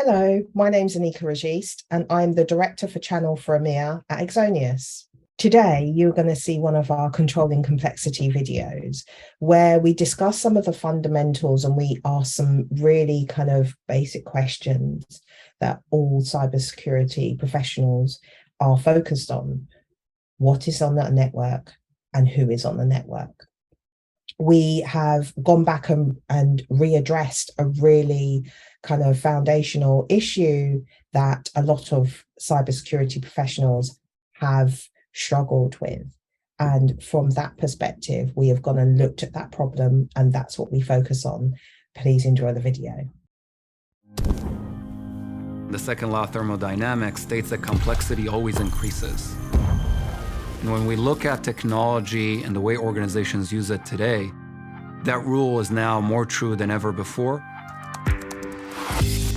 Hello, my name's Anika Registe, and I'm the Director for Channel for EMEA at Axonius. Today, you're going to see one of our controlling complexity videos where we discuss some of the fundamentals and we ask some really kind of basic questions that all cybersecurity professionals are focused on. What is on that network and who is on the network? We have gone back and readdressed a really kind of foundational issue that a lot of cybersecurity professionals have struggled with. And from that perspective, we have gone and looked at that problem, and that's what we focus on. Please enjoy the video. The second law of thermodynamics states that complexity always increases. And when we look at technology and the way organizations use it today, that rule is now more true than ever before.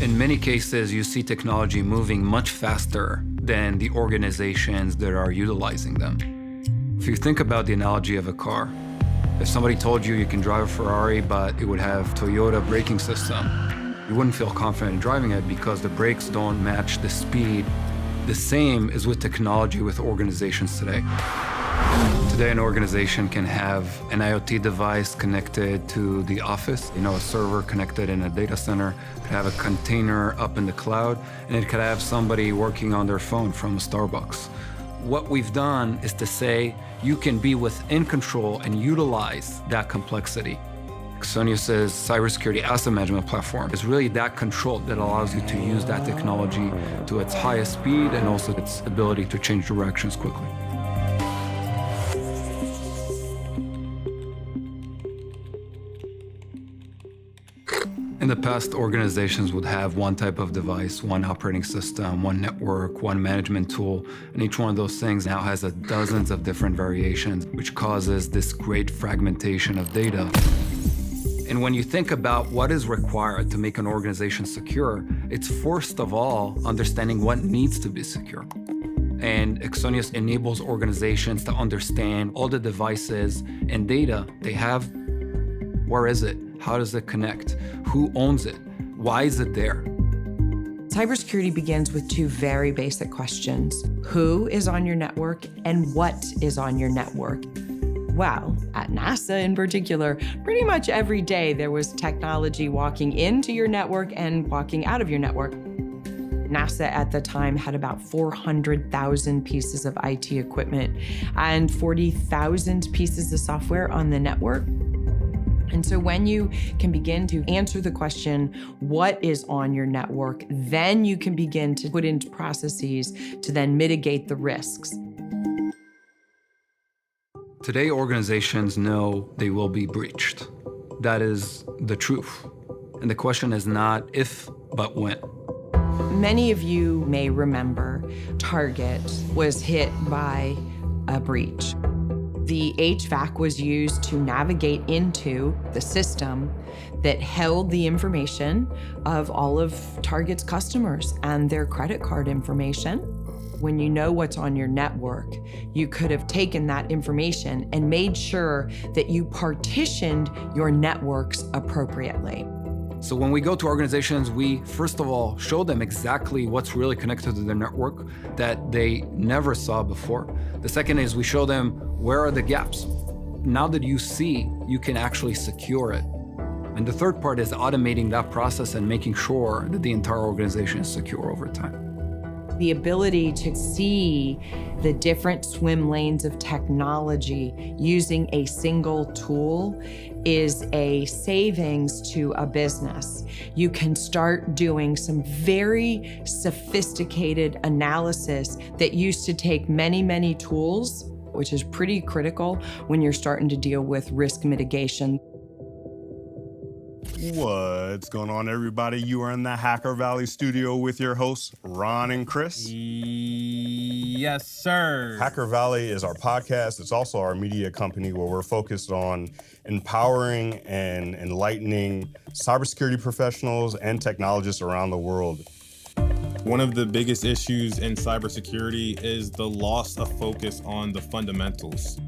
In many cases, you see technology moving much faster than the organizations that are utilizing them. If you think about the analogy of a car, if somebody told you you can drive a Ferrari, but it would have Toyota braking system, you wouldn't feel confident in driving it because the brakes don't match the speed. The same is with technology with organizations today. Today, an organization can have an IoT device connected to the office, a server connected in a data center, could have a container up in the cloud, and it could have somebody working on their phone from a Starbucks. What we've done is to say you can be within control and utilize that complexity. Axonius' cybersecurity asset management platform is really that control that allows you to use that technology to its highest speed and also its ability to change directions quickly. In the past, organizations would have one type of device, one operating system, one network, one management tool, and each one of those things now has dozens of different variations, which causes this great fragmentation of data. And when you think about what is required to make an organization secure, it's first of all understanding what needs to be secure. And Axonius enables organizations to understand all the devices and data they have. Where is it? How does it connect? Who owns it? Why is it there? Cybersecurity begins with two very basic questions. Who is on your network and what is on your network? Well, at NASA in particular, pretty much every day there was technology walking into your network and walking out of your network. NASA at the time had about 400,000 pieces of IT equipment and 40,000 pieces of software on the network. And so when you can begin to answer the question, what is on your network, then you can begin to put into processes to then mitigate the risks. Today, organizations know they will be breached. That is the truth. And the question is not if, but when. Many of you may remember Target was hit by a breach. The HVAC was used to navigate into the system that held the information of all of Target's customers and their credit card information. When you know what's on your network, you could have taken that information and made sure that you partitioned your networks appropriately. So when we go to organizations, we first of all show them exactly what's really connected to their network that they never saw before. The second is we show them where are the gaps. Now that you see, you can actually secure it. And the third part is automating that process and making sure that the entire organization is secure over time. The ability to see the different swim lanes of technology using a single tool is a savings to a business. You can start doing some very sophisticated analysis that used to take many, many tools, which is pretty critical when you're starting to deal with risk mitigation. What's going on, everybody? You are in the Hacker Valley studio with your hosts, Ron and Chris. Yes, sir. Hacker Valley is our podcast. It's also our media company where we're focused on empowering and enlightening cybersecurity professionals and technologists around the world. One of the biggest issues in cybersecurity is the loss of focus on the fundamentals.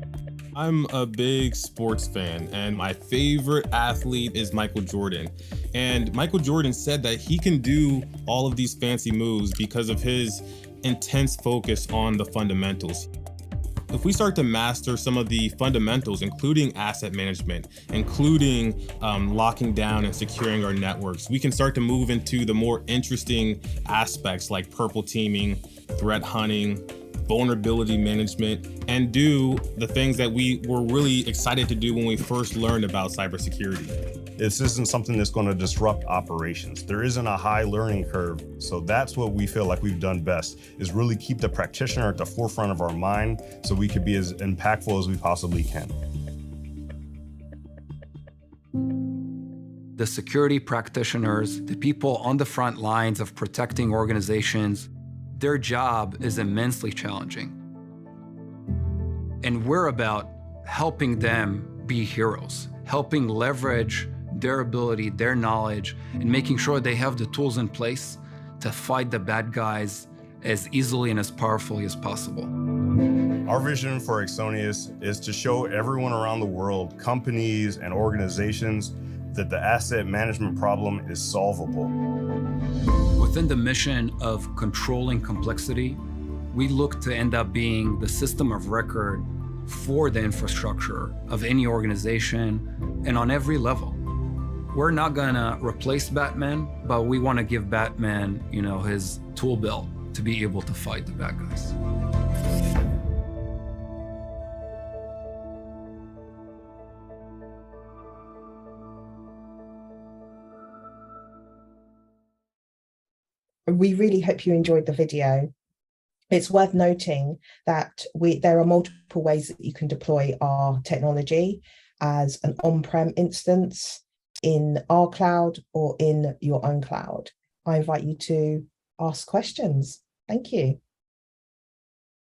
I'm a big sports fan, and my favorite athlete is Michael Jordan. And Michael Jordan said that he can do all of these fancy moves because of his intense focus on the fundamentals. If we start to master some of the fundamentals, including asset management, including locking down and securing our networks, we can start to move into the more interesting aspects like purple teaming, threat hunting, vulnerability management, and do the things that we were really excited to do when we first learned about cybersecurity. This isn't something that's going to disrupt operations. There isn't a high learning curve. So that's what we feel like we've done best, is really keep the practitioner at the forefront of our mind so we could be as impactful as we possibly can. The security practitioners, the people on the front lines of protecting organizations, their job is immensely challenging. And we're about helping them be heroes, helping leverage their ability, their knowledge, and making sure they have the tools in place to fight the bad guys as easily and as powerfully as possible. Our vision for Axonius is to show everyone around the world, companies and organizations, that the asset management problem is solvable. Within the mission of controlling complexity, we look to end up being the system of record for the infrastructure of any organization and on every level. We're not gonna replace Batman, but we wanna give Batman, his tool belt to be able to fight the bad guys. We really hope you enjoyed the video. It's worth noting that there are multiple ways that you can deploy our technology as an on-prem instance, in our cloud, or in your own cloud. I invite you to ask questions. Thank you.